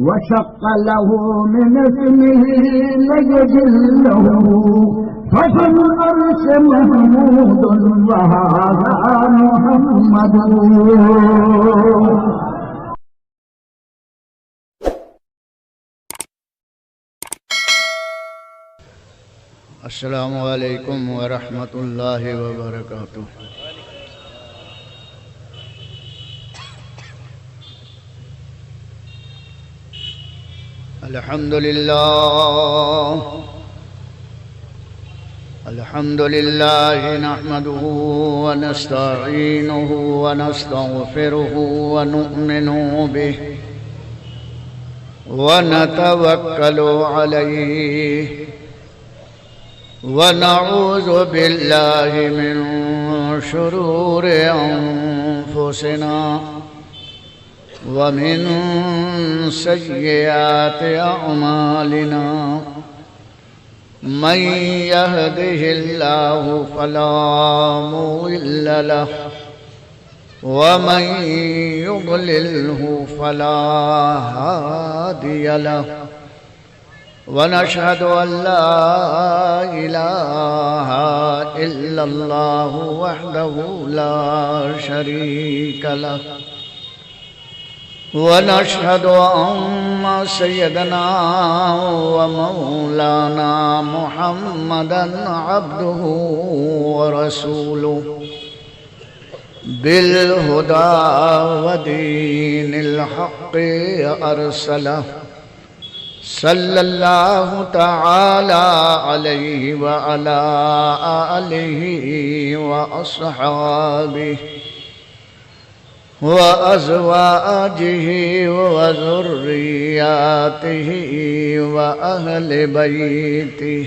وشق له من اسمه ليجله ففي العرش محمود وهذا محمد. السلام علیکم ورحمۃ اللہ وبرکاتہ. الحمد للہ نحمده ونستعینه ونستغفره ونؤمن به ونتوکل علیہ ونعوذ باللہ من شرور انفسنا ومن سیئات اعمالنا من يهده الله فلا مضل له ومن يضلله فلا هادي له ونشهد أن لا إله إلا الله وحده لا شريك له ونشهد أن سيدنا ومولانا محمدا عبده ورسوله بالهدى ودين الحق أرسله صلى الله تعالى عليه وعلى آله وأصحابه وأزواجه وذرياته وأهل بيته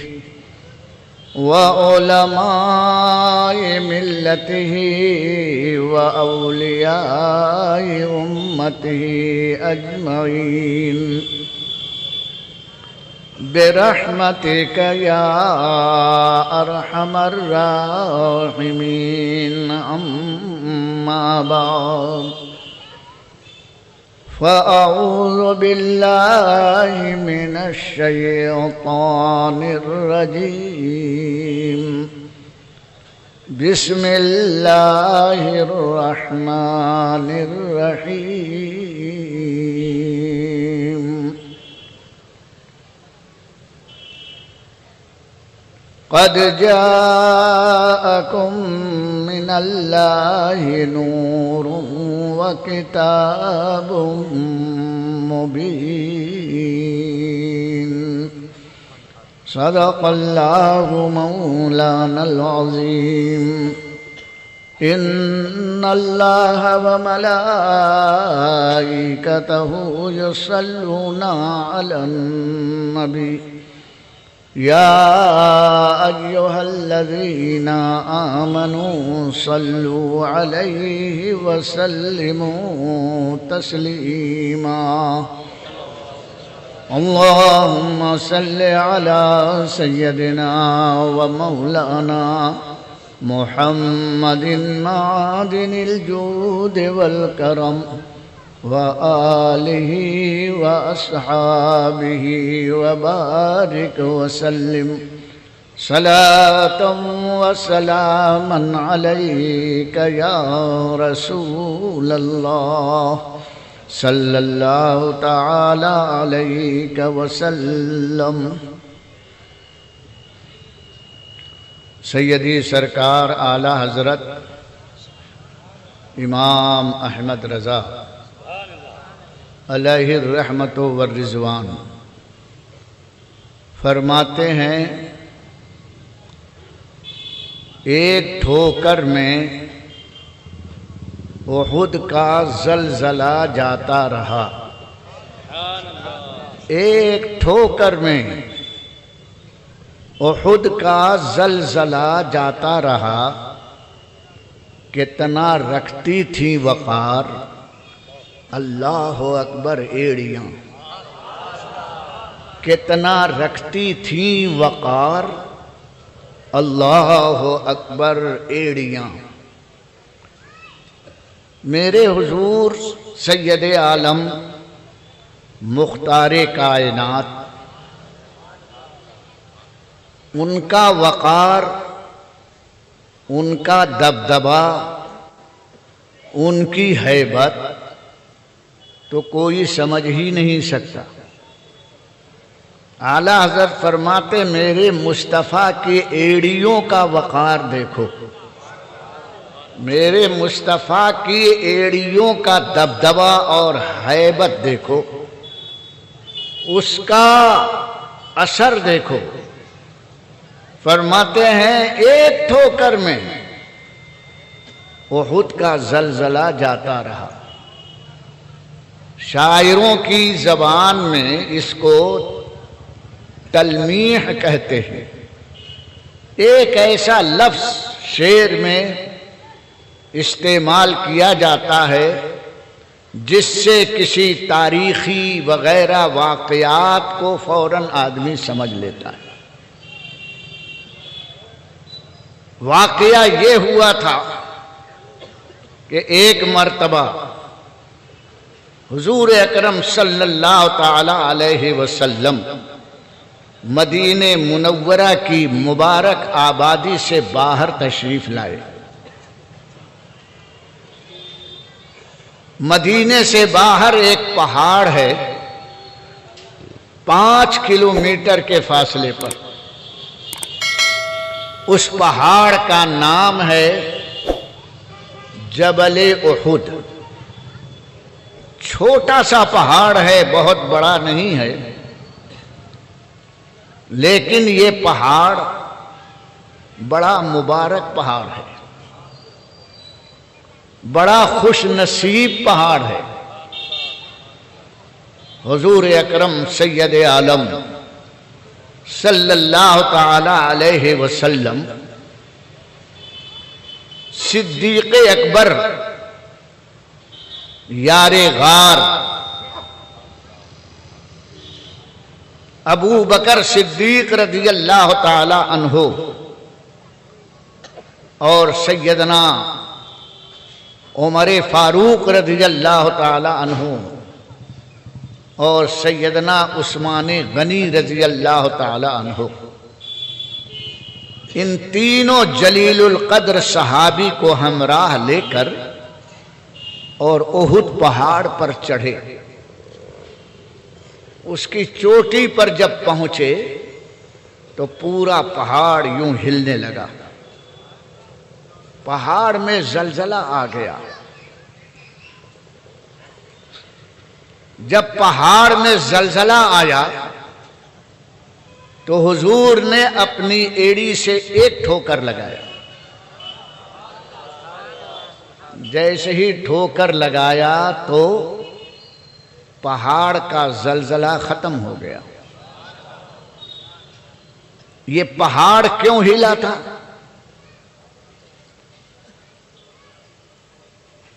وعلماء ملته وأولياء أمته أجمعين برحمتك يا أرحم الراحمين. أما بعد فأعوذ بالله من الشيطان الرجيم. بسم الله الرحمن الرحيم. قد جاءكم من الله نور وكتاب مبين. صدق الله مولانا العظيم. إن الله وملائكته يصلون على النبي يا أيها الذين آمنوا صلوا عليه وسلموا تسليما. اللهم صل على سيدنا ومولانا محمد معدن الجود والكرم وآله وأصحابه وبارك وسلم صلاة وسلاما عليك يا رسول الله صلى الله تعالى عليك وسلم. سیدی سرکار اعلیٰ حضرت امام احمد رضا علیہ الرحمت والرضوان فرماتے ہیں ایک ٹھوکر میں احد کا زلزلہ جاتا رہا. ایک ٹھوکر میں احد کا زلزلہ جاتا رہا. کتنا رکھتی تھی وقار اللہ اکبر ایڑیاں. کتنا رکھتی تھی وقار اللہ اکبر ایڑیاں. میرے حضور سید عالم مختار کائنات، ان کا وقار، ان کا دبدبا، ان کی ہیبت تو کوئی سمجھ ہی نہیں سکتا۔ اعلی حضرت فرماتے میرے مصطفیٰ کی ایڑیوں کا وقار دیکھو، میرے مصطفیٰ کی ایڑیوں کا دبدبا اور ہیبت دیکھو، اس کا اثر دیکھو۔ فرماتے ہیں ایک ٹھوکر میں احد کا زلزلہ جاتا رہا۔ شاعروں کی زبان میں اس کو تلمیح کہتے ہیں، ایک ایسا لفظ شعر میں استعمال کیا جاتا ہے جس سے کسی تاریخی وغیرہ واقعات کو فوراً آدمی سمجھ لیتا ہے۔ واقعہ یہ ہوا تھا کہ ایک مرتبہ حضور اکرم صلی اللہ تعالی علیہ وسلم مدینہ منورہ کی مبارک آبادی سے باہر تشریف لائے۔ مدینے سے باہر ایک پہاڑ ہے 5 کلومیٹر کے فاصلے پر، اس پہاڑ کا نام ہے جبل احد۔ چھوٹا سا پہاڑ ہے، بہت بڑا نہیں ہے، لیکن یہ پہاڑ بڑا مبارک پہاڑ ہے، بڑا خوش نصیب پہاڑ ہے۔ حضور اکرم سید عالم صلی اللہ تعالی علیہ وسلم صدیق اکبر یار غار ابو بکر صدیق رضی اللہ تعالی عنہ اور سیدنا عمر فاروق رضی اللہ تعالی عنہ اور سیدنا عثمان غنی رضی اللہ تعالی عنہ، ان تینوں جلیل القدر صحابی کو ہمراہ لے کر اور احد پہاڑ پر چڑھے۔ اس کی چوٹی پر جب پہنچے تو پورا پہاڑ یوں ہلنے لگا، پہاڑ میں زلزلہ آ گیا۔ جب پہاڑ میں زلزلہ آیا تو حضور نے اپنی ایڑی سے ایک ٹھوکر لگایا۔ جیسے ہی ٹھوکر لگایا تو پہاڑ کا زلزلہ ختم ہو گیا۔ یہ پہاڑ کیوں ہلا تھا؟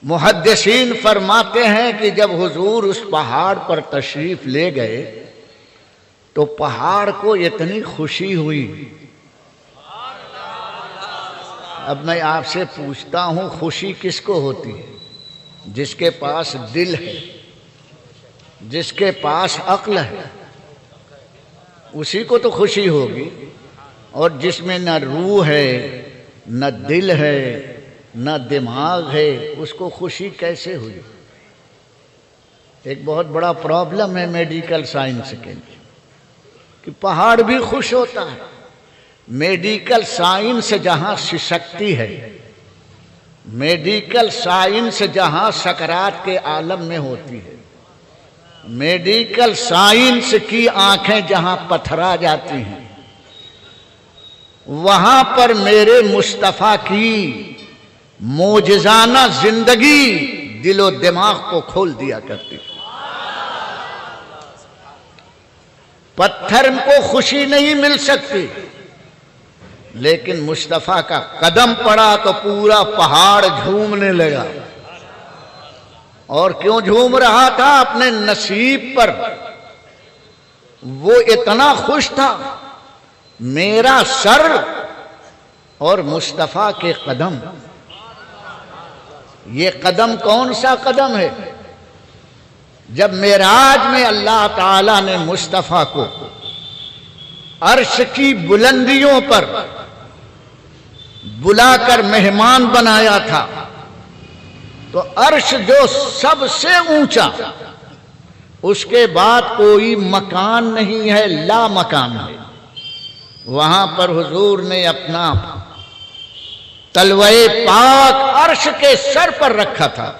محدثین فرماتے ہیں کہ جب حضور اس پہاڑ پر تشریف لے گئے تو پہاڑ کو اتنی خوشی ہوئی۔ اب میں آپ سے پوچھتا ہوں، خوشی کس کو ہوتی ہے؟ جس کے پاس دل ہے، جس کے پاس عقل ہے، اسی کو تو خوشی ہوگی۔ اور جس میں نہ روح ہے، نہ دل ہے، نہ دماغ ہے، اس کو خوشی کیسے ہوئی؟ ایک بہت بڑا پرابلم ہے میڈیکل سائنس کے لیے کہ پہاڑ بھی خوش ہوتا ہے۔ میڈیکل سائنس جہاں سکتی ہے، میڈیکل سائنس جہاں سکرات کے عالم میں ہوتی ہے، میڈیکل سائنس کی آنکھیں جہاں پتھرا جاتی ہیں، وہاں پر میرے مصطفیٰ کی معجزانہ زندگی دل و دماغ کو کھول دیا کرتی۔ پتھر کو خوشی نہیں مل سکتی، لیکن مصطفیٰ کا قدم پڑا تو پورا پہاڑ جھومنے لگا۔ اور کیوں جھوم رہا تھا؟ اپنے نصیب پر وہ اتنا خوش تھا، میرا سر اور مصطفیٰ کے قدم۔ یہ قدم کون سا قدم ہے؟ جب معراج میں اللہ تعالی نے مصطفیٰ کو عرش کی بلندیوں پر بلا کر مہمان بنایا تھا تو عرش جو سب سے اونچا، اس کے بعد کوئی مکان نہیں ہے، لا مکان ہے، وہاں پر حضور نے اپنا تلوائے پاک عرش کے سر پر رکھا تھا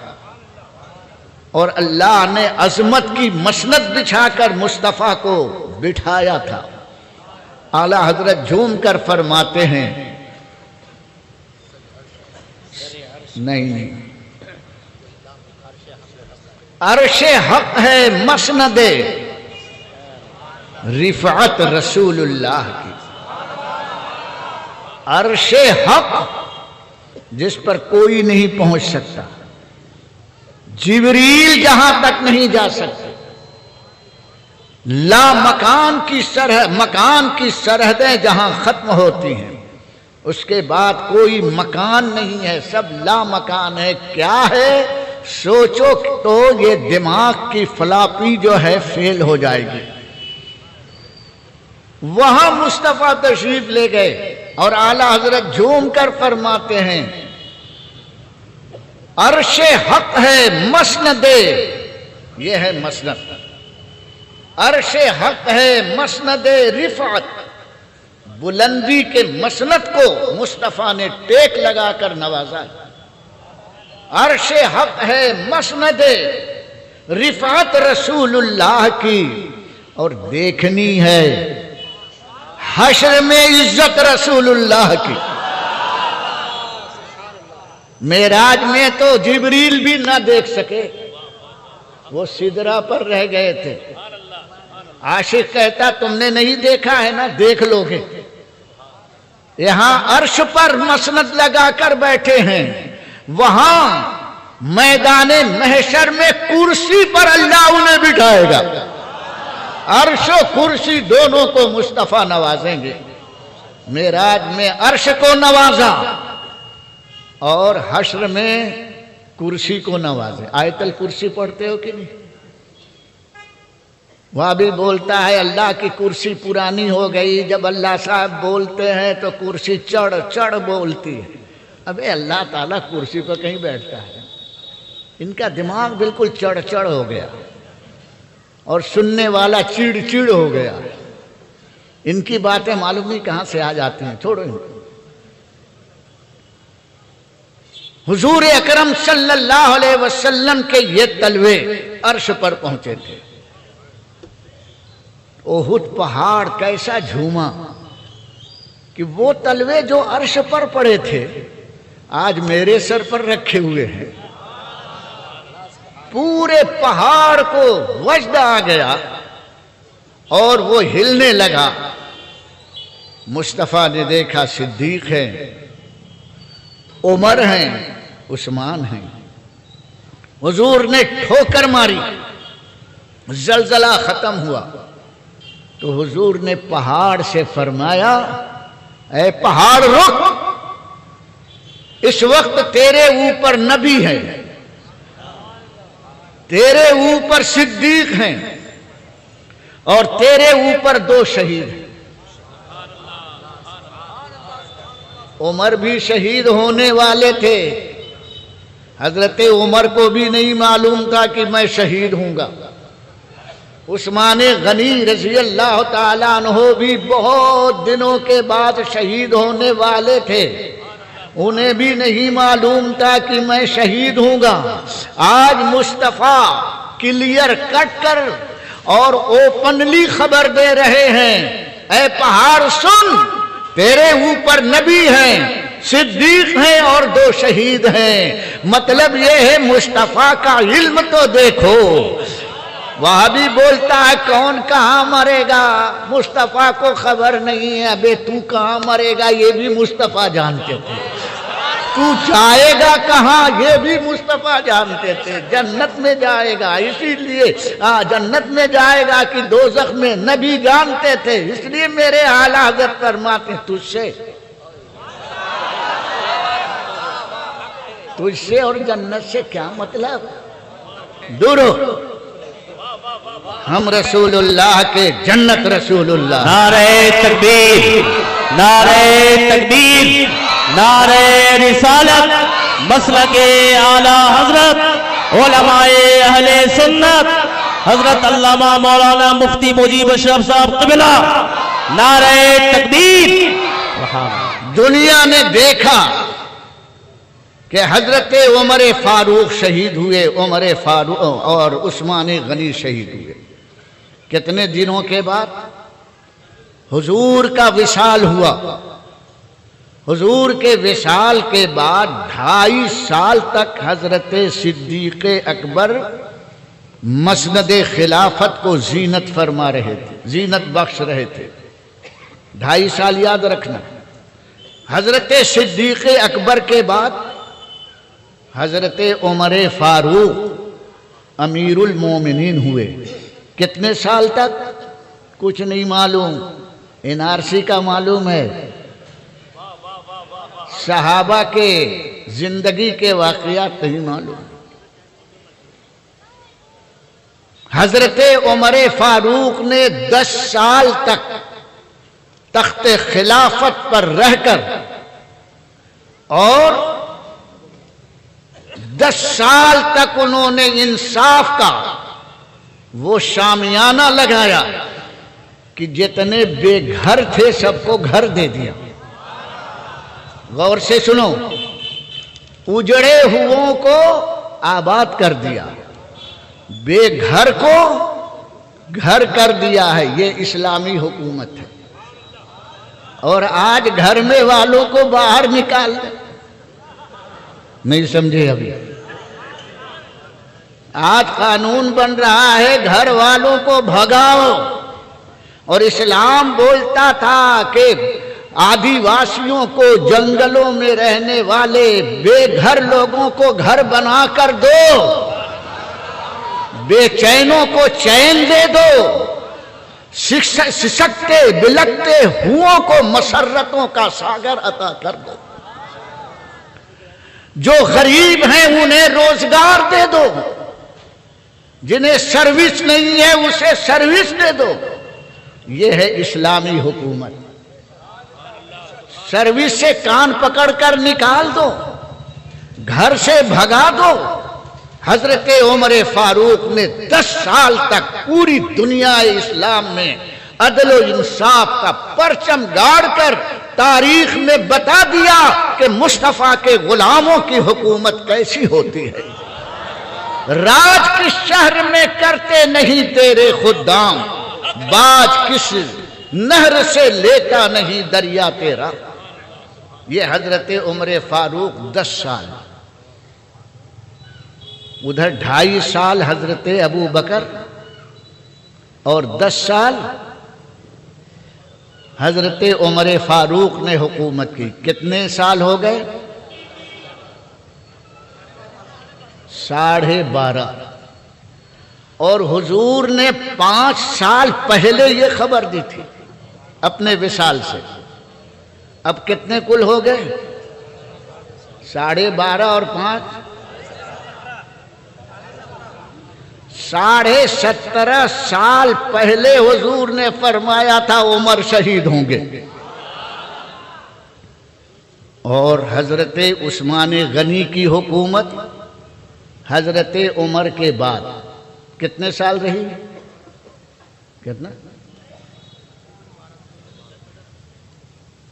اور اللہ نے عظمت کی مسند بچھا کر مصطفیٰ کو بٹھایا تھا۔ اعلی حضرت جھوم کر فرماتے ہیں نہیں، عرش حق ہے مسند رفعت رسول اللہ کی، عرش حق جس پر کوئی نہیں پہنچ سکتا، جبریل جہاں تک نہیں جا سکتے، لا مکان کی مکان کی سرحدیں جہاں ختم ہوتی ہیں، اس کے بعد کوئی مکان نہیں ہے، سب لا مکان ہے۔ کیا ہے؟ سوچو تو یہ دماغ کی فلاپی جو ہے فیل ہو جائے گی۔ وہاں مصطفیٰ تشریف لے گئے اور اعلی حضرت جھوم کر فرماتے ہیں عرش حق ہے مسند، یہ ہے مسند، عرش حق ہے مسند رفعت، بلندی کے مسند کو مصطفیٰ نے ٹیک لگا کر نوازا۔ عرش حق ہے مسند رفعت رسول اللہ کی، اور دیکھنی ہے حشر میں عزت رسول اللہ کی۔ معراج میں تو جبریل بھی نہ دیکھ سکے، وہ سدرہ پر رہ گئے تھے۔ عاشق کہتا تم نے نہیں دیکھا ہے نا، دیکھ لو گے۔ یہاں عرش پر مسند لگا کر بیٹھے ہیں، وہاں میدان محشر میں کرسی پر اللہ انہیں بٹھائے گا۔ عرش و کرسی دونوں کو مصطفیٰ نوازیں گے۔ معراج میں عرش کو نوازا اور حشر میں کرسی کو نوازے۔ آیت الکرسی پڑھتے ہو کہ نہیں؟ وہاں بھی بولتا ہے اللہ کی کرسی پرانی ہو گئی، جب اللہ صاحب بولتے ہیں تو کرسی چڑھ چڑھ بولتی ہے۔ ابے اللہ تعالیٰ کرسی پر کہیں بیٹھتا ہے؟ ان کا دماغ بالکل چڑھ چڑھ ہو گیا اور سننے والا چڑ چڑ ہو گیا۔ ان کی باتیں معلوم نہیں کہاں سے آ جاتی ہیں، چھوڑو ان کو۔ حضور اکرم صلی اللہ علیہ وسلم کے یہ تلوے عرش پر پہنچے تھے۔ احد پہاڑ کیسا جھوما کہ وہ تلوے جو عرش پر پڑے تھے آج میرے سر پر رکھے ہوئے ہیں۔ پورے پہاڑ کو وجد آ گیا اور وہ ہلنے لگا۔ مصطفیٰ نے دیکھا صدیق ہیں، عمر ہیں، عثمان ہیں۔ حضور نے ٹھوکر ماری، زلزلہ ختم ہوا تو حضور نے پہاڑ سے فرمایا اے پہاڑ رک، اس وقت تیرے اوپر نبی ہے، تیرے اوپر صدیق ہیں اور تیرے اوپر 2 شہید ہیں۔ عمر بھی شہید ہونے والے تھے، حضرت عمر کو بھی نہیں معلوم تھا کہ میں شہید ہوں گا۔ عثمان غنی رضی اللہ تعالیٰ عنہ بھی بہت دنوں کے بعد شہید ہونے والے تھے، انہیں بھی نہیں معلوم تھا کہ میں شہید ہوں گا۔ آج مصطفیٰ کلیئر کٹ کر اور اوپنلی خبر دے رہے ہیں اے پہاڑ سن، تیرے اوپر نبی ہیں، صدیق ہیں اور 2 شہید ہیں۔ مطلب یہ ہے مصطفیٰ کا علم تو دیکھو۔ وہاں بھی بولتا ہے کون کہاں مرے گا، مصطفیٰ کو خبر نہیں ہے۔ ابے تو کہاں مرے گا یہ بھی مصطفیٰ جانتے تھے، تو جائے گا کہاں یہ بھی مصطفیٰ جانتے تھے۔ جنت میں جائے گا، اسی لیے جنت میں جائے گا کہ دوزخ میں، نبی جانتے تھے۔ اس لیے میرے اعلیٰ حضرت فرماتے تجھ سے اور جنت سے کیا مطلب، دور ہو۔ ہم رسول اللہ کے جنت رسول اللہ. نعرہ تکبیر، نعرہ تکبیر، نعرہ رسالت، مسلک اعلی حضرت علماء اہل سنت حضرت علامہ مولانا مفتی مجیب اشرف صاحب قبلہ. نعرہ تکبیر. دنیا نے دیکھا کہ حضرت عمر فاروق شہید ہوئے، عمر فاروق اور عثمان غنی شہید ہوئے. کتنے دنوں کے بعد حضور کا وصال ہوا. حضور کے وصال کے بعد 2.5 سال تک حضرت صدیق اکبر مسند خلافت کو زینت فرما رہے تھے، زینت بخش رہے تھے. 2.5 سال یاد رکھنا. حضرت صدیق اکبر کے بعد حضرت عمر فاروق امیر المومنین ہوئے. کتنے سال تک کچھ نہیں معلوم. NRC کا معلوم ہے، صحابہ کے زندگی کے واقعات نہیں معلوم. حضرت عمر فاروق نے 10 سال تک تخت خلافت پر رہ کر اور 10 سال تک انہوں نے انصاف کا وہ شامیانہ لگایا کہ جتنے بے گھر تھے سب کو گھر دے دیا. غور سے سنو، اجڑے ہوئوں کو آباد کر دیا، بے گھر کو گھر کر دیا ہے. یہ اسلامی حکومت ہے. اور آج گھر میں والوں کو باہر نکال دیں. نہیں سمجھے ابھی؟ آج قانون بن رہا ہے گھر والوں کو بھگاؤ. اور اسلام بولتا تھا کہ آدی واسیوں کو، جنگلوں میں رہنے والے بے گھر لوگوں کو گھر بنا کر دو، بے چینوں کو چین دے دو، سسکتے بلکتے ہوں کو مسرتوں کا ساگر عطا کر دو، جو غریب ہیں انہیں روزگار دے دو، جنہیں سروس نہیں ہے اسے سروس دے دو. یہ ہے اسلامی حکومت. سروس سے کان پکڑ کر نکال دو، گھر سے بھگا دو. حضرت عمر فاروق نے 10 سال تک پوری دنیا اسلام میں عدل و انصاف کا پرچم گاڑ کر تاریخ میں بتا دیا کہ مصطفیٰ کے غلاموں کی حکومت کیسی ہوتی ہے. راج کس شہر میں کرتے نہیں تیرے خدام، باج کس نہر سے لیتا نہیں دریا تیرا. یہ حضرت عمر فاروق 10 سال. ادھر 2.5 سال حضرت ابو بکر اور 10 سال حضرت عمر فاروق نے حکومت کی. کتنے سال ہو گئے؟ 12.5. اور حضور نے 5 سال پہلے یہ خبر دی تھی اپنے وصال سے. اب کتنے کل ہو گئے؟ 12.5 اور 5 17.5 سال پہلے حضور نے فرمایا تھا عمر شہید ہوں گے. اور حضرت عثمان غنی کی حکومت حضرت عمر کے بعد کتنے سال رہی؟ کتنا؟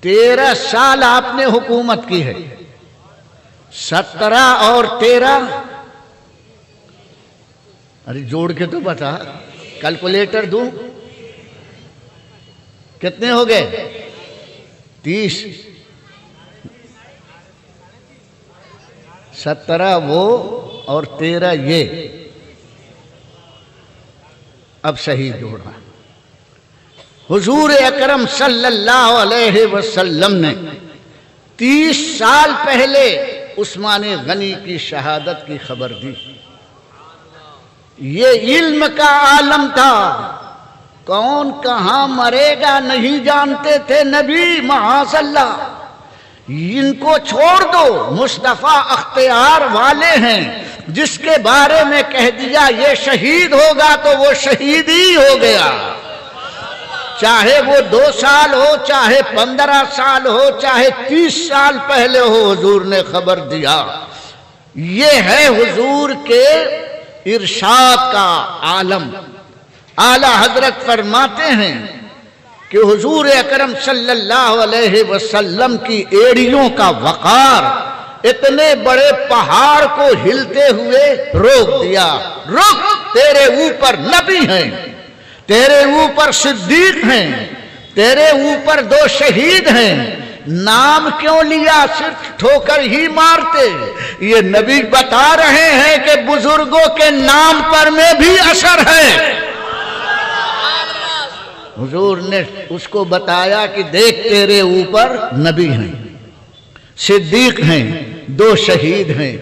13 سال آپ نے حکومت کی ہے. 17 اور 13، ارے جوڑ کے تو بتا، کیلکولیٹر دوں، کتنے ہو گئے؟ 30. 17 وہ اور 13 یہ. اب صحیح جوڑا. حضور اکرم صلی اللہ علیہ وسلم نے 30 سال پہلے عثمان غنی کی شہادت کی خبر دی. یہ علم کا عالم تھا، کون کہاں مرے گا نہیں جانتے تھے نبی، معاذ اللہ. ان کو چھوڑ دو، مصطفیٰ اختیار والے ہیں، جس کے بارے میں کہہ دیا یہ شہید ہوگا تو وہ شہید ہی ہو گیا، چاہے وہ 2 سال ہو، چاہے 15 سال ہو، چاہے 30 سال پہلے ہو، حضور نے خبر دیا۔ یہ ہے حضور کے ارشاد کا عالم۔ اعلیٰ حضرت فرماتے ہیں کہ حضور اکرم صلی اللہ علیہ وسلم کی ایڑیوں کا وقار اتنے بڑے پہاڑ کو ہلتے ہوئے روک دیا۔ رک، تیرے اوپر نبی ہیں، تیرے اوپر صدیق ہیں، تیرے اوپر 2 شہید ہیں، نام کیوں لیا؟ صرف ٹھوکر ہی مارتے۔ یہ نبی بتا رہے ہیں کہ بزرگوں کے نام پر میں بھی اثر ہے۔ حضور نے اس کو بتایا کہ دیکھ تیرے اوپر نبی ہیں، صدیق ہیں، 2 شہید ہیں۔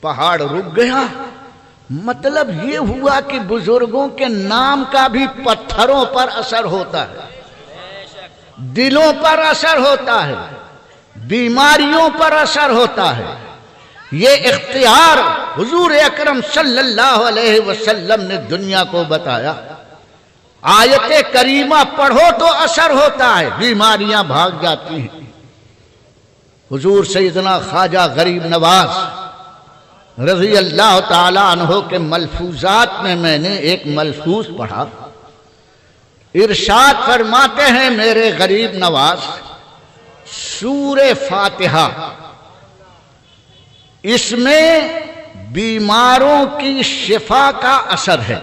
پہاڑ رک گیا۔ مطلب یہ ہوا کہ بزرگوں کے نام کا بھی پتھروں پر اثر ہوتا ہے، دلوں پر اثر ہوتا ہے، بیماریوں پر اثر ہوتا ہے۔ یہ اختیار حضور اکرم صلی اللہ علیہ وسلم نے دنیا کو بتایا۔ آیت کریمہ پڑھو تو اثر ہوتا ہے، بیماریاں بھاگ جاتی ہیں۔ حضور سیدنا خواجہ غریب نواز رضی اللہ تعالی عنہ کے ملفوظات میں نے ایک ملفوظ پڑھا۔ ارشاد فرماتے ہیں میرے غریب نواز، سورہ فاتحہ اس میں بیماروں کی شفا کا اثر ہے،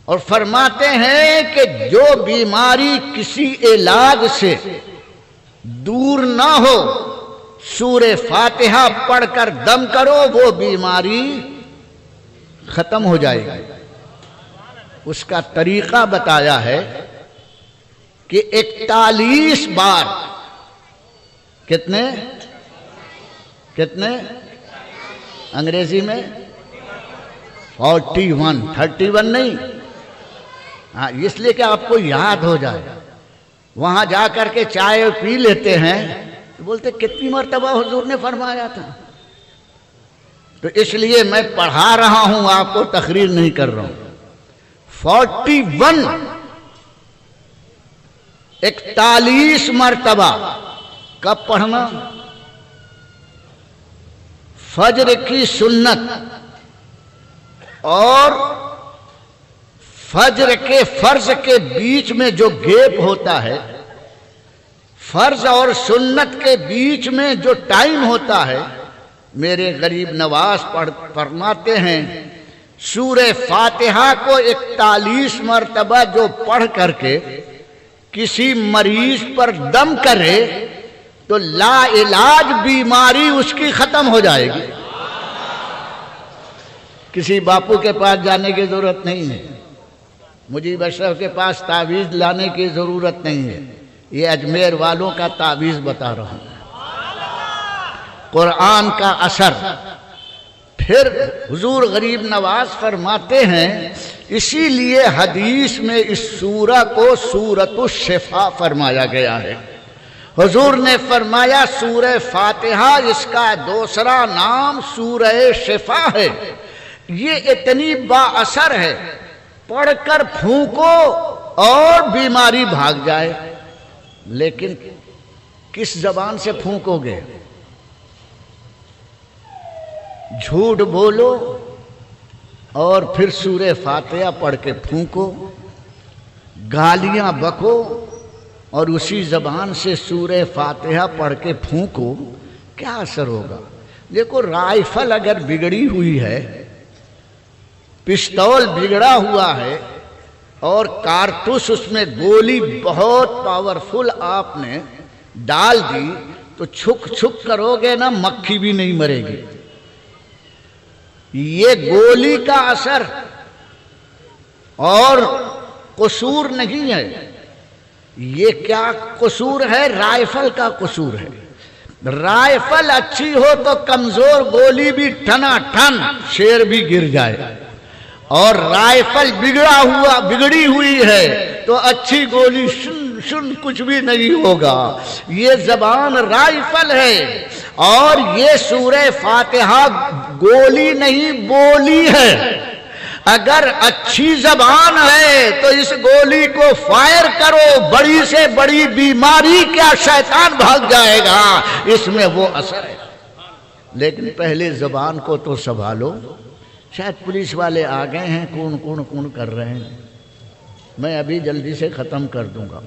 اور فرماتے ہیں کہ جو بیماری کسی علاج سے دور نہ ہو، سورہ فاتحہ پڑھ کر دم کرو، وہ بیماری ختم ہو جائے گی۔ اس کا طریقہ بتایا ہے کہ 41 بار، کتنے انگریزی میں 31 نہیں، ہاں اس لیے کہ آپ کو یاد ہو جائے۔ وہاں جا کر کے چائے پی لیتے ہیں تو بولتے کتنی مرتبہ حضور نے فرمایا تھا، تو اس لیے میں پڑھا رہا ہوں، آپ کو تقریر نہیں کر رہا ہوں۔ 41 41 مرتبہ کب پڑھنا؟ فجر کی سنت اور فجر کے فرض کے بیچ میں جو گیپ ہوتا ہے، فرض اور سنت کے بیچ میں جو ٹائم ہوتا ہے، میرے غریب نواز فرماتے ہیں سورہ فاتحہ کو 41 مرتبہ جو پڑھ کر کے کسی مریض پر دم کرے تو لا علاج بیماری اس کی ختم ہو جائے گی۔ کسی باپو کے پاس جانے کی ضرورت نہیں ہے، مجیب اشرف کے پاس تعویذ لانے کی ضرورت نہیں ہے، یہ اجمیر والوں کا تعویذ بتا رہا ہوں، قرآن کا اثر۔ پھر حضور غریب نواز فرماتے ہیں اسی لیے حدیث میں اس سورہ کو سورۃ الشفا فرمایا گیا ہے۔ حضور نے فرمایا سورہ فاتحہ اس کا دوسرا نام سورہ شفا ہے، یہ اتنی با اثر ہے، پڑھ کر پھونکو اور بیماری بھاگ جائے۔ لیکن کس زبان سے پھونکو گے؟ جھوٹ بولو اور پھر سورہ فاتحہ پڑھ کے پھونکو، گالیاں بکو اور اسی زبان سے سورہ فاتحہ پڑھ کے پھونکو، کیا اثر ہوگا؟ دیکھو رائفل اگر بگڑی ہوئی ہے، پستول بگڑا ہوا ہے اور کارتوس اس میں گولی بہت پاورفل آپ نے ڈال دی تو چھک چھک کرو گے نا، مکھی بھی نہیں مرے گی۔ یہ گولی کا اثر اور قصور نہیں ہے، یہ کیا قصور ہے؟ رائفل کا قصور ہے۔ رائفل اچھی ہو تو کمزور گولی بھی ٹنا ٹن شیر بھی گر جائے، اور رائفل بگڑی ہوئی ہے تو اچھی گولی شن کچھ بھی نہیں ہوگا. یہ زبان رائفل ہے اور یہ سورہ فاتحہ گولی نہیں بولی ہے. اگر اچھی زبان ہے تو اس گولی کو فائر کرو، بڑی سے بڑی بیماری کیا شیطان بھاگ جائے گا، اس میں وہ اثر ہے. لیکن پہلے زبان کو تو سنبھالو. شاید پولیس والے آ گئے ہیں، کون کون کون کر رہے ہیں، میں ابھی جلدی سے ختم کر دوں گا.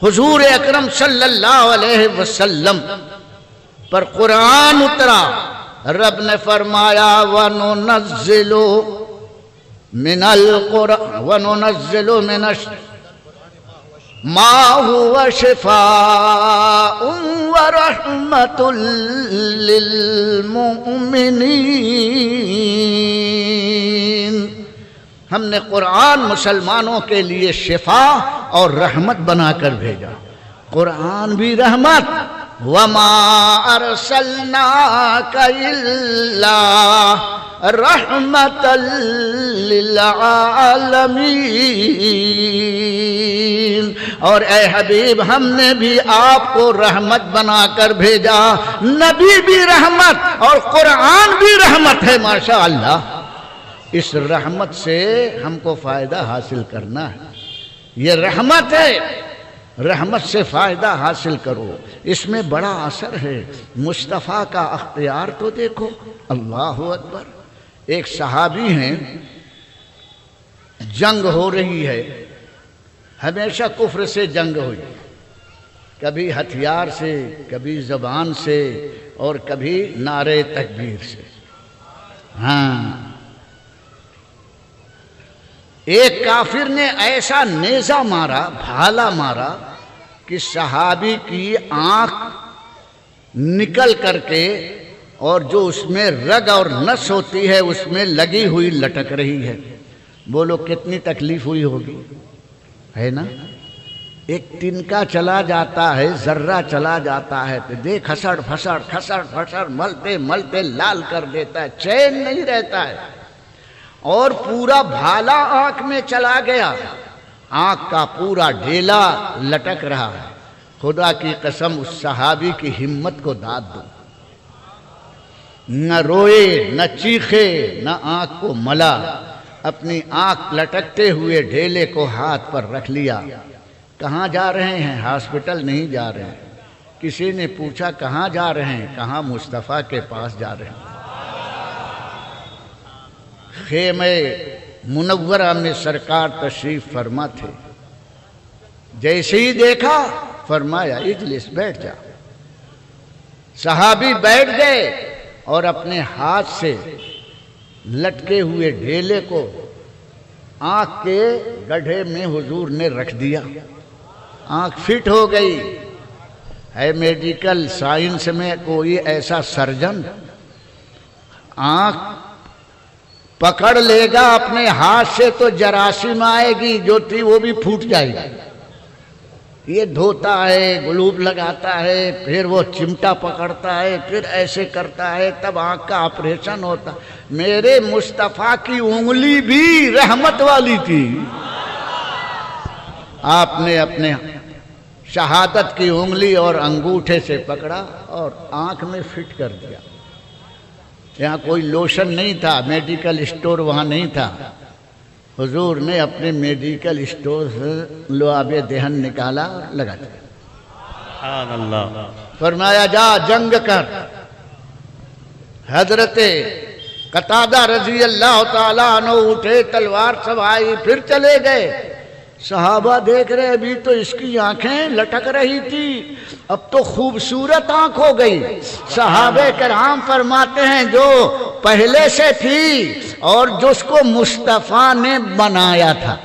حضور اکرم صلی اللہ علیہ وسلم پر قرآن اترا. رب نے فرمایا وَنُنَزِّلُ مِنَ الْقُرْآنِ وَنُنَزِّلُ مِنَ مَا هُوَ شِفَاءٌ وَرَحْمَةٌ لِّلْمُؤْمِنِينَ. ہم نے قرآن مسلمانوں کے لیے شفا اور رحمت بنا کر بھیجا. قرآن بھی رحمت. وَمَا أَرْسَلْنَاكَ إِلَّا رَحْمَةً لِّلْعَالَمِينَ. اور اے حبیب ہم نے بھی آپ کو رحمت بنا کر بھیجا. نبی بھی رحمت اور قرآن بھی رحمت ہے. ماشاء اللہ. اس رحمت سے ہم کو فائدہ حاصل کرنا ہے. یہ رحمت ہے، رحمت سے فائدہ حاصل کرو. اس میں بڑا اثر ہے. مصطفیٰ کا اختیار تو دیکھو. اللہ اکبر. ایک صحابی ہیں، جنگ ہو رہی ہے. ہمیشہ کفر سے جنگ ہوئی، کبھی ہتھیار سے، کبھی زبان سے، اور کبھی نعرے تکبیر سے. ہاں، ایک کافر نے ایسا نیزہ مارا، بھالا مارا کہ صحابی کی آنکھ نکل کر کے، اور جو اس میں رگ اور نس ہوتی ہے اس میں لگی ہوئی لٹک رہی ہے. بولو کتنی تکلیف ہوئی ہوگی، ہے نا؟ ایک تنکا چلا جاتا ہے، ذرہ چلا جاتا ہے تو دیکھ کھسڑ پھسڑ کھسڑ پھسڑ ملتے ملتے لال کر دیتا ہے، چین نہیں رہتا ہے. اور پورا بھالا آنکھ میں چلا گیا، آنکھ کا پورا ڈھیلا لٹک رہا ہے. خدا کی قسم اس صحابی کی ہمت کو داد دو. نہ روئے، نہ چیخے، نہ آنکھ کو ملا. اپنی آنکھ لٹکتے ہوئے ڈھیلے کو ہاتھ پر رکھ لیا. کہاں جا رہے ہیں؟ ہاسپٹل نہیں جا رہے ہیں. کسی نے پوچھا کہاں جا رہے ہیں؟ کہاں مصطفیٰ کے پاس جا رہے ہیں. خیمہ منورہ میں سرکار تشریف فرما تھے. جیسے ہی دیکھا فرمایا اجلس، بیٹھ جا. صحابی بیٹھ گئے اور اپنے ہاتھ سے لٹکے ہوئے ڈھیلے کو آنکھ کے گڈھے میں حضور نے رکھ دیا. آنکھ فٹ ہو گئی. ہے میڈیکل سائنس میں کوئی ایسا سرجن آنکھ پکڑ لے گا اپنے ہاتھ سے تو جراثیم آئے گی، جو تھی وہ بھی پھوٹ جائے گی. یہ دھوتا ہے، گلوب لگاتا ہے، پھر وہ چمٹا پکڑتا ہے، پھر ایسے کرتا ہے، تب آنکھ کا آپریشن ہوتا. میرے مصطفیٰ کی انگلی بھی رحمت والی تھی. آپ نے اپنے شہادت کی انگلی اور انگوٹھے سے پکڑا اور آنکھ میں فٹ کر دیا. یہاں کوئی لوشن نہیں تھا، میڈیکل اسٹور وہاں نہیں تھا. حضور نے اپنے میڈیکل اسٹور سے لعاب دہن نکالا اور لگا دیا. سبحان اللہ. فرمایا جا جنگ کر. حضرت قتادہ رضی اللہ تعالیٰ عنہ اٹھے، تلوار سواری، پھر چلے گئے. صحابہ دیکھ رہے ابھی تو اس کی آنکھیں لٹک رہی تھی، اب تو خوبصورت آنکھ ہو گئی. صحابہ کرام فرماتے ہیں جو پہلے سے تھی اور جس کو مصطفیٰ نے بنایا تھا.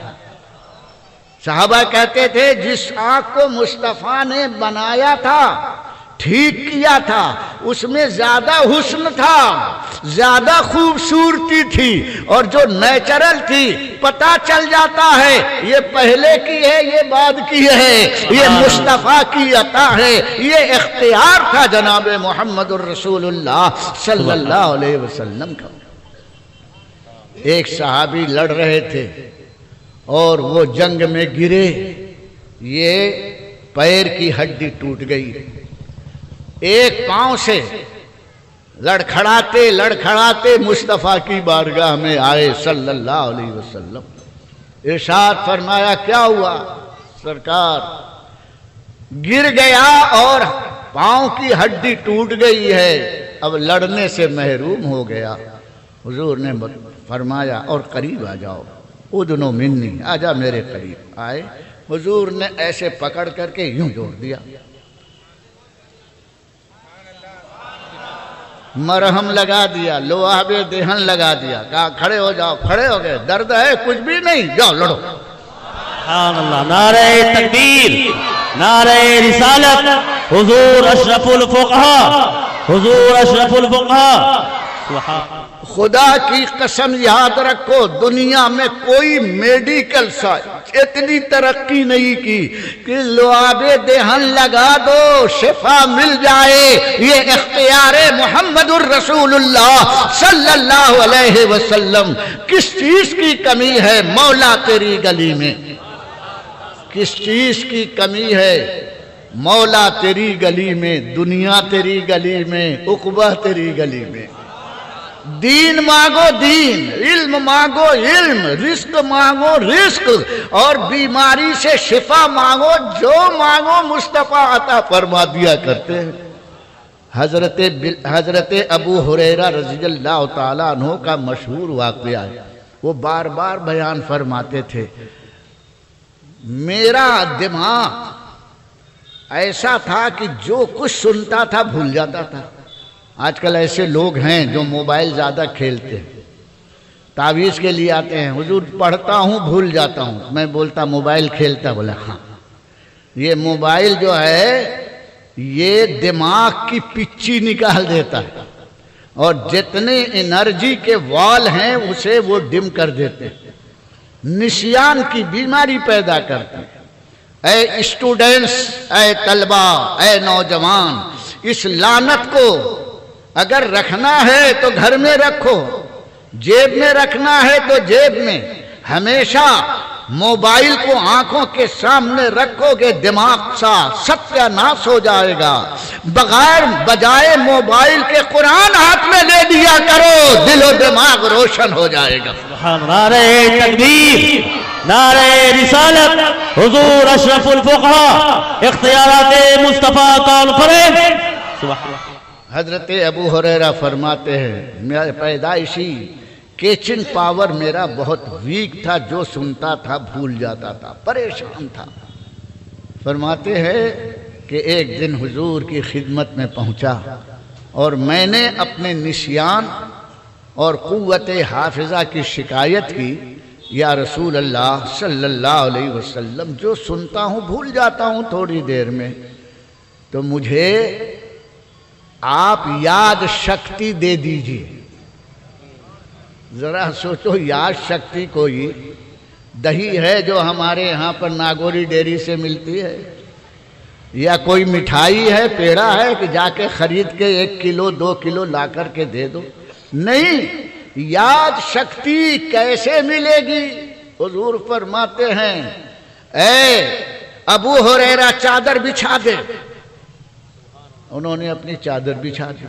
صحابہ کہتے تھے جس آنکھ کو مصطفیٰ نے بنایا تھا، ٹھیک کیا تھا، اس میں زیادہ حسن تھا، زیادہ خوبصورتی تھی. اور جو نیچرل تھی پتہ چل جاتا ہے یہ پہلے کی ہے یہ بعد کی ہے، یہ مصطفیٰ کی عطا ہے، یہ اختیار تھا جناب محمد الرسول اللہ صلی اللہ علیہ وسلم کا. ایک صحابی لڑ رہے تھے اور وہ جنگ میں گرے. یہ پیر کی ہڈی ٹوٹ گئی، ایک پاؤں سے لڑکھڑاتے لڑکھڑاتے مصطفیٰ کی بارگاہ میں آئے صلی اللہ علیہ وسلم۔ ارشاد فرمایا کیا ہوا؟ سرکار گر گیا اور پاؤں کی ہڈی ٹوٹ گئی ہے، اب لڑنے سے محروم ہو گیا۔ حضور نے فرمایا اور قریب آ جاؤ، ادنو منی، آجا میرے قریب۔ آئے، حضور نے ایسے پکڑ کر کے یوں جوڑ دیا، مرہم لگا دیا، لعاب دہن لگا دیا، کہا کھڑے ہو جاؤ۔ کھڑے ہو گئے، درد ہے کچھ بھی نہیں، جاؤ لڑو۔ سبحان اللہ، نعرہ تکبیر، نعرہ رسالت، حضور اشرف الفقہا، حضور اشرف الفقہا۔ خدا کی قسم یاد رکھو، دنیا میں کوئی میڈیکل سائنس اتنی ترقی نہیں کی کہ لعاب دہن لگا دو شفا مل جائے۔ یہ اختیار محمد الرسول اللہ صلی اللہ علیہ وسلم۔ کس چیز کی کمی ہے مولا تیری گلی میں؟ کس چیز کی کمی ہے مولا تیری گلی میں؟ دنیا تیری گلی میں، عقبہ تیری گلی میں۔ دین مانگو دین، علم مانگو علم، رزق مانگو رزق، اور بیماری سے شفا مانگو، جو مانگو مصطفیٰ عطا فرما دیا کرتے ہیں۔ حضرت ابو ہریرہ رضی اللہ تعالیٰ عنہ کا مشہور واقعہ ہے، وہ بار بار بیان فرماتے تھے، میرا دماغ ایسا تھا کہ جو کچھ سنتا تھا بھول جاتا تھا۔ آج کل ایسے لوگ ہیں جو موبائل زیادہ کھیلتے ہیں، تعویذ کے لیے آتے ہیں، حضور پڑھتا ہوں بھول جاتا ہوں۔ میں بولتا موبائل کھیلتا، بولا ہاں۔ یہ موبائل جو ہے یہ دماغ کی پچی نکال دیتا ہے، اور جتنے انرجی کے وال ہیں اسے وہ ڈم کر دیتے ہیں، نسیان کی بیماری پیدا کرتے ہیں۔ اے اسٹوڈنٹس، اے طلبہ، اے نوجوان، اس لعنت کو اگر رکھنا ہے تو گھر میں رکھو، جیب میں رکھنا ہے تو جیب میں، ہمیشہ موبائل کو آنکھوں کے سامنے رکھو گے، دماغ سا ستیہ ناش ہو جائے گا۔ بغیر بجائے موبائل کے قرآن ہاتھ میں لے دیا کرو، دل و دماغ روشن ہو جائے گا۔ نعرہ تکبیر، نعرہ رسالت، حضور اشرف الفقہا، اختیارات مصطفیٰ کانفرنس۔ حضرت ابو ہریرہ فرماتے ہیں میرا پیدائشی کیچنگ پاور میرا بہت ویک تھا، جو سنتا تھا بھول جاتا تھا، پریشان تھا۔ فرماتے ہیں کہ ایک دن حضور کی خدمت میں پہنچا اور میں نے اپنے نسیان اور قوت حافظہ کی شکایت کی، یا رسول اللہ صلی اللہ علیہ وسلم، جو سنتا ہوں بھول جاتا ہوں تھوڑی دیر میں، تو مجھے آپ یاد شکتی دے دیجئے۔ ذرا سوچو، یاد شکتی کوئی دہی ہے جو ہمارے یہاں پر ناگوری ڈیری سے ملتی ہے، یا کوئی مٹھائی ہے، پیڑا ہے کہ جا کے خرید کے 1 کلو 2 کلو لا کر کے دے دو؟ نہیں، یاد شکتی کیسے ملے گی؟ حضور فرماتے ہیں اے ابو ہریرہ چادر بچھا دے۔ انہوں نے اپنی چادر بچھا دی،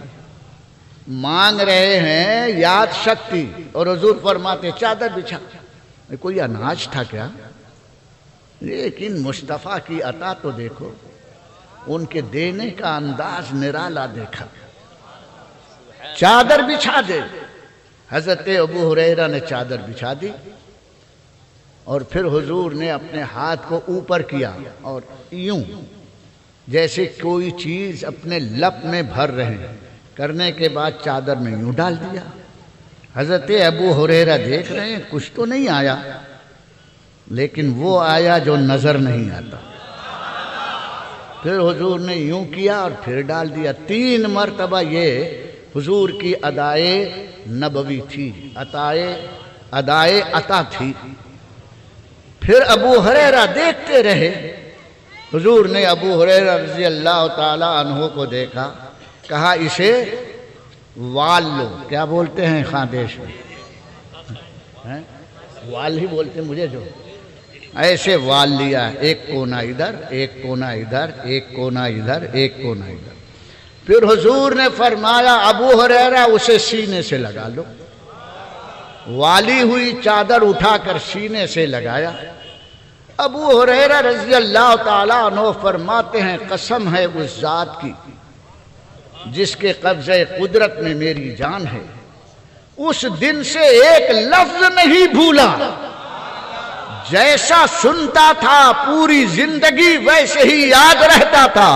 مانگ رہے ہیں یاد شکتی، اور حضور فرماتے چادر بچھا۔ کوئی اناج تھا کیا؟ لیکن مصطفیٰ کی عطا تو دیکھو، ان کے دینے کا انداز نرالا دیکھا۔ چادر بچھا دے۔ حضرت ابو ہریرہ نے چادر بچھا دی، اور پھر حضور نے اپنے ہاتھ کو اوپر کیا اور یوں جیسے کوئی چیز اپنے لپ میں بھر رہے ہیں، کرنے کے بعد چادر میں یوں ڈال دیا۔ حضرت ابو ہریرہ دیکھ رہے ہیں کچھ تو نہیں آیا، لیکن وہ آیا جو نظر نہیں آتا۔ پھر حضور نے یوں کیا اور پھر ڈال دیا۔ 3 مرتبہ یہ حضور کی ادائے نبوی تھی، ادائے عطا تھی۔ پھر ابو ہریرہ دیکھتے رہے۔ حضور نے ابو ہریرہ رضی اللہ تعالی عنہ کو دیکھا، کہا اسے وال لو۔ کیا بولتے ہیں خاندیش میں؟ وال ہی بولتے ہیں، مجھے جو ایسے وال لیا، ایک کونا ادھر، ایک کونا ادھر، ایک کونا ادھر، ایک کونا ادھر۔ پھر حضور نے فرمایا ابو ہریرہ اسے سینے سے لگا لو۔ والی ہوئی چادر اٹھا کر سینے سے لگایا۔ ابو ہریرہ رضی اللہ تعالیٰ عنہ فرماتے ہیں قسم ہے اس ذات کی جس کے قبضہ قدرت میں میری جان ہے، اس دن سے ایک لفظ نہیں بھولا، جیسا سنتا تھا پوری زندگی ویسے ہی یاد رہتا تھا۔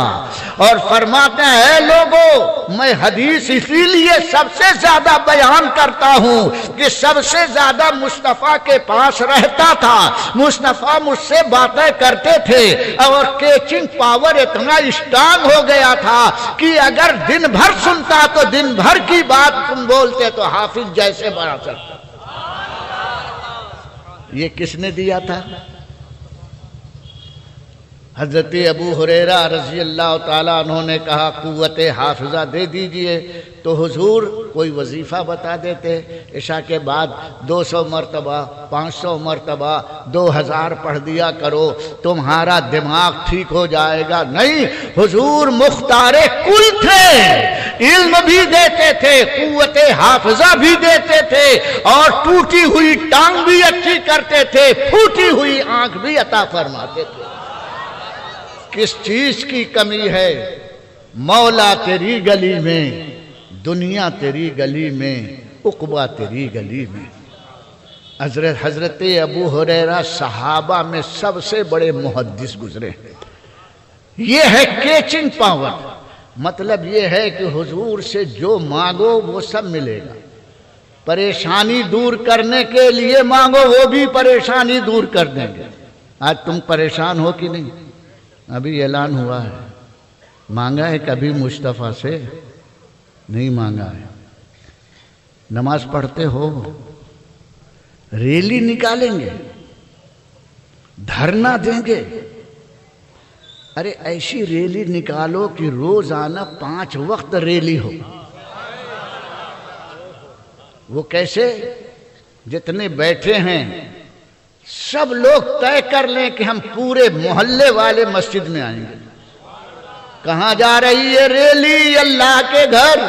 اور فرماتے ہیں اے لوگوں میں حدیث اسی لیے سب سے زیادہ بیان کرتا ہوں کہ سب سے زیادہ مصطفیٰ کے پاس رہتا تھا، مصطفیٰ مجھ سے باتیں کرتے تھے، اور کیچنگ پاور اتنا اسٹرانگ ہو گیا تھا کہ اگر دن بھر سنتا تو دن بھر کی بات تم بولتے تو حافظ جیسے بنا سکتا۔ یہ کس نے دیا تھا؟ حضرت ابو ہریرہ رضی اللہ تعالیٰ عنہ نے کہا قوت حافظہ دے دیجئے، تو حضور کوئی وظیفہ بتا دیتے، عشاء کے بعد 200 مرتبہ 500 مرتبہ 2000 پڑھ دیا کرو تمہارا دماغ ٹھیک ہو جائے گا۔ نہیں، حضور مختار کل تھے، علم بھی دیتے تھے، قوت حافظہ بھی دیتے تھے، اور ٹوٹی ہوئی ٹانگ بھی اچھی کرتے تھے، پھوٹی ہوئی آنکھ بھی عطا فرماتے تھے۔ کس چیز کی کمی ہے؟ مولا تیری گلی میں، دنیا تیری گلی میں، عقبہ تیری گلی میں۔ حضرت ابو ہریرہ صحابہ میں سب سے بڑے محدث گزرے ہیں۔ یہ ہے کیچنگ پاور، مطلب یہ ہے کہ حضور سے جو مانگو وہ سب ملے گا۔ پریشانی دور کرنے کے لیے مانگو وہ بھی پریشانی دور کر دیں گے۔ آج تم پریشان ہو کہ نہیں؟ ابھی اعلان ہوا ہے، مانگا ہے کبھی مصطفیٰ سے؟ نہیں مانگا ہے۔ نماز پڑھتے ہو؟ ریلی نکالیں گے، دھرنا دیں گے، ارے ایسی ریلی نکالو کہ روزانہ 5 وقت ریلی ہو۔ وہ کیسے؟ جتنے بیٹھے ہیں سب لوگ طے کر لیں کہ ہم پورے محلے والے مسجد میں آئیں گے۔ کہاں جا رہی ہے ریلی؟ اللہ کے گھر۔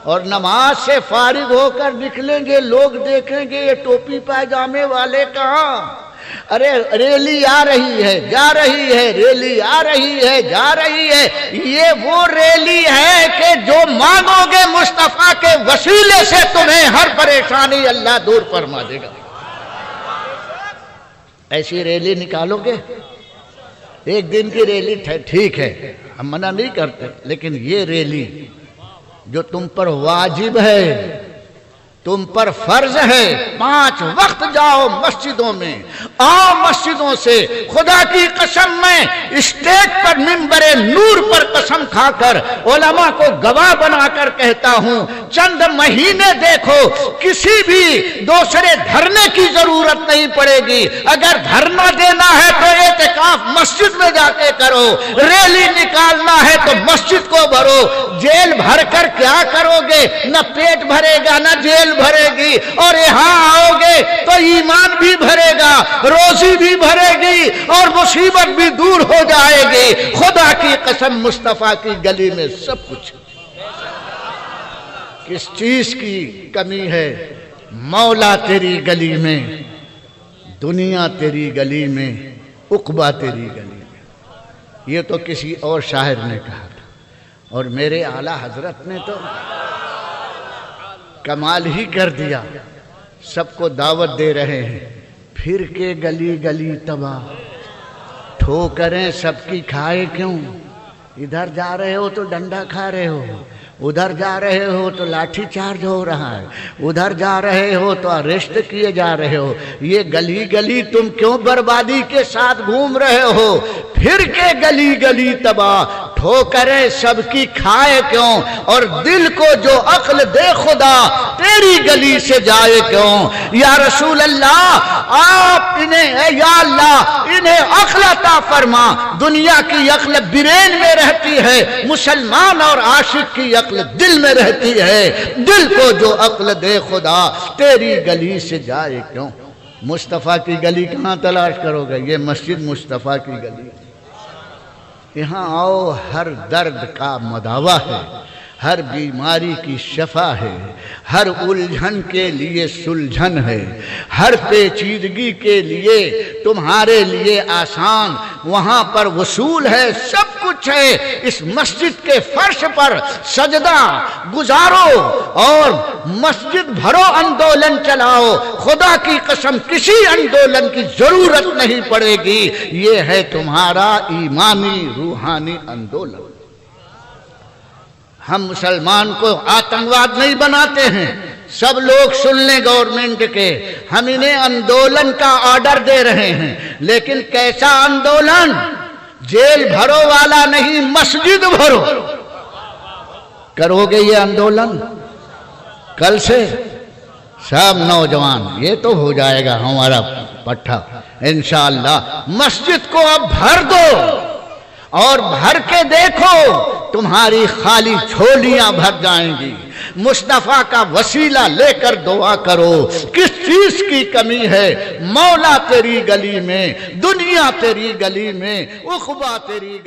اور نماز سے فارغ ہو کر نکلیں گے، لوگ دیکھیں گے یہ ٹوپی پائجامے والے کہاں؟ ارے ریلی آ رہی ہے، جا رہی ہے، ریلی آ رہی ہے، جا رہی ہے۔ یہ وہ ریلی ہے کہ جو مانگو گے مصطفیٰ کے وسیلے سے تمہیں ہر پریشانی اللہ دور فرما دے گا۔ ایسی ریلی نکالو گے؟ ایک دن کی ریلی ٹھیک ہے، ہم منع نہیں کرتے، لیکن یہ ریلی جو تم پر واجب ہے، تم پر فرض ہے، 5 وقت جاؤ مسجدوں میں، آؤ مسجدوں سے۔ خدا کی قسم میں اسٹیج پر منبر نور پر قسم کھا کر علماء کو گواہ بنا کر کہتا ہوں، چند مہینے دیکھو، کسی بھی دوسرے دھرنے کی ضرورت نہیں پڑے گی۔ اگر دھرنا دینا ہے تو اعتکاف مسجد میں جا کے کرو، ریلی نکالنا ہے تو مسجد کو بھرو۔ جیل بھر کر کیا کرو گے؟ نہ پیٹ بھرے گا نہ جیل بھرے گی، اور یہاں آؤ گے تو ایمان بھی بھرے گا، روزی بھی بھرے گی، اور مصیبت بھی دور ہو جائے گی۔ خدا کی قسم مصطفیٰ کی گلی میں سب کچھ۔ کس چیز کی کمی ہے؟ مولا تیری گلی میں، دنیا تیری گلی میں، عقبہ تیری گلی میں۔ یہ تو کسی اور شاعر نے کہا تھا، اور میرے اعلیٰ حضرت نے تو کمال ہی کر دیا۔ سب کو دعوت دے رہے ہیں، پھر کے گلی گلی تباہ، ٹھوکریں سب کی کھائے کیوں؟ ادھر جا رہے ہو تو ڈنڈا کھا رہے ہو، ادھر جا رہے ہو تو لاٹھی چارج ہو رہا ہے، ادھر جا رہے ہو تو اریسٹ کیے جا رہے ہو۔ یہ گلی گلی تم کیوں بربادی کے ساتھ گھوم رہے ہو؟ پھر کے گلی گلی تباہ، ٹھوکریں سب کی کھائے کیوں؟ اور دل کو جو عقل دے خدا تیری گلی سے جائے کیوں؟ یا رسول اللہ آپ انہیں، یا اللہ انہیں عقل عطا فرما۔ دنیا کی عقل برین میں رہتی ہے، مسلمان اور عاشق کی عقل دل میں رہتی ہے۔ دل کو جو عقل دے خدا تیری گلی سے جائے کیوں؟ مصطفیٰ کی گلی کہاں تلاش کرو گے؟ یہ مسجد مصطفیٰ کی گلی، یہاں آؤ، ہر درد کا مداوا ہے، ہر بیماری کی شفا ہے، ہر الجھن کے لیے سلجھن ہے، ہر پیچیدگی کے لیے تمہارے لیے آسان وہاں پر وصول ہے، سب کچھ ہے۔ اس مسجد کے فرش پر سجدہ گزارو اور مسجد بھرو آندولن چلاؤ، خدا کی قسم کسی آندولن کی ضرورت نہیں پڑے گی۔ یہ ہے تمہارا ایمانی روحانی آندولن۔ ہم مسلمان کو آتنکواد نہیں بناتے ہیں، سب لوگ سن لیں گورنمنٹ کے، ہم انہیں آندولن کا آرڈر دے رہے ہیں، لیکن کیسا آندولن؟ جیل بھرو والا نہیں، مسجد بھرو۔ کرو گے یہ آندولن کل سے؟ سب نوجوان، یہ تو ہو جائے گا ہمارا پٹھا انشاءاللہ۔ مسجد کو اب بھر دو اور بھر کے دیکھو، تمہاری خالی جھولیاں بھر جائیں گی۔ مصطفیٰ کا وسیلہ لے کر دعا کرو۔ کس چیز کی کمی ہے؟ مولا تیری گلی میں، دنیا تیری گلی میں، عقبہ تیری